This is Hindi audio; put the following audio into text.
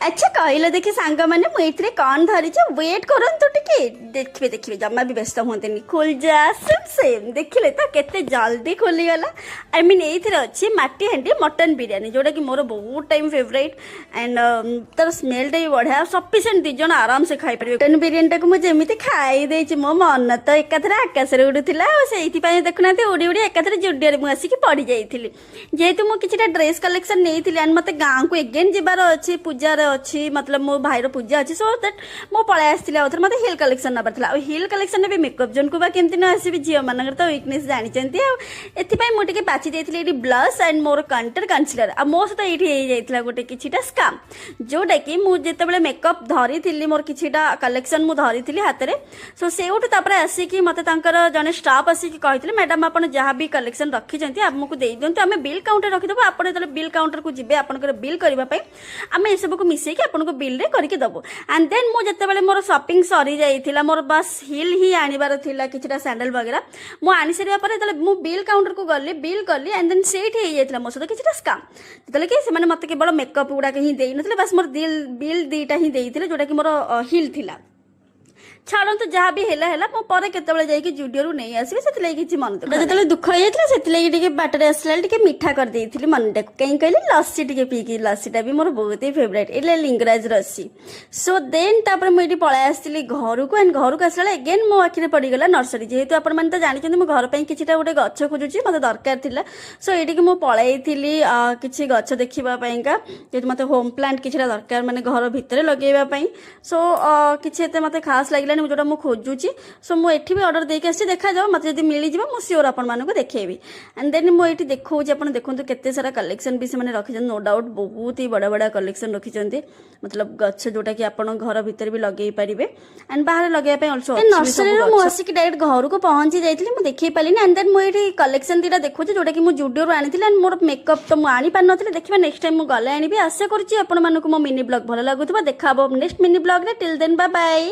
अच्छा कहल देखी सांग मैंने मुझे कौन धरी वेट करंतु टिके देखिए देखिए जमा भी व्यस्त हुए खोल जा सेम सेम देखिले तो केते जल्दी खोली गला आई मीन ये अच्छी माटी हांडी मटन बिरियानी जोटा कि मोर बहुत टाइम फेवरेट एंड तार स्मेलटा भी बढ़िया सफिसीयंट दिज आराम से खाई पारे मटन बिरियानी टाक मुझे खाई देछि मो मन तो एकाथरे आकाश रे उड़ुथिला से देखुना उड़ी उड़ी एकाथरे जुडियो मुझे आसिक पड़ी जाइली जेहेतु मुझे किसी ड्रेस कलेक्शन नहीं थी एंड मत गाँव को एगेन जीवार अच्छी पूजार अच्छी मतलब मो भाईर पूजा अच्छी सो दैट मो पळाई आसती मत हिल कलेक्शन नबार था हिल कलेक्शन भी मेकअप जोन को केमती न आसबि झील मान तो वीकनेस जानते मुझे बाची देती blush and more contour concealer आ मो सहित ये गोटे किछिटा स्काम जोटा कि मुझे मेकअप धरी थी मोर किछिटा कलेक्शन मु धरी थी हाथ में सो से आसिक मत जड़े स्टाफ आसिक कहते मैडम आप जहाँ भी कलेक्शन रखी आमको दे दिंतु आम बिल काउंटर रखीदेव आप बिल काउंटर को जी आप बिल करने आम ये सब मिसेक आपको बिल रे करके दबो एंड देन मुझे मोर शॉपिंग सरी जाइथिला मोर बस हिल ही आनिबार थिला किछटा सैंडल वगैरह मु आनी सरिया पर तले मु बिल काउंटर को गली बिल कली एंड देन सेट हे जाइथिला मो सहित किछटा स्कैम तले कि से माने मते केवल मेकअप गुडा ही देई नथिले बस मोर बिल दीटा ही देइथिले जोटा कि मोर हिल थिला छाड़ू तो जहाँ भी है मोर के जुडियो नहीं आसबि से किसी मन जो दुख हो जाता बाटर आसला मीठा कर देती मन कहीं कहली लस्सी टे पीकी लस्सीटा भी मोर बहुत ही फेवरेट ये लिंगराज लस्सी सो देन तापर मुझे पलाई आसती घर को एंड घर को आसला एगेन मो आखिरे पड़गला नर्सरी जेहेतु आप तो जानते मुझे घर पर किसी गोटे गच खोजुची मत दरकार था सो ये मुझे पलाई किसी गच देखापी जेहतु मत होम प्लांट किसी दरकार माने घर भितर लगेवाई सो किसी मत खास लगे जोटा मुझे खोजुची सो मुझे भी ऑर्डर देके आसी देखा जाओ मत जब मिल जाए मुझे सियोर आपको देखेबी एंड देन मुझे देखा देखो केते सारा कलेक्शन भी से रखी नो डाउट बहुत ही बड़ा बड़ा कलेक्शन रखी मतलब गछ जोटा कि आप घर भितर भी लगे पारे एंड बाहर लगे नर्सरी मुझे डायरेक्ट घर को पहुंची जाइए मुझे देखे पारे एंड देन मुझे कलेक्शन दीटा देखो जोटा कि मुझे जुडियो आनी एंड मोर मेकअप तो मुझे आनी पार देखा नेक्स्ट टाइम मुझे गले आनी आशा करुँच आपको मो मिनी ब्लॉग भल लगुवा देखा next mini blog till then bye bye.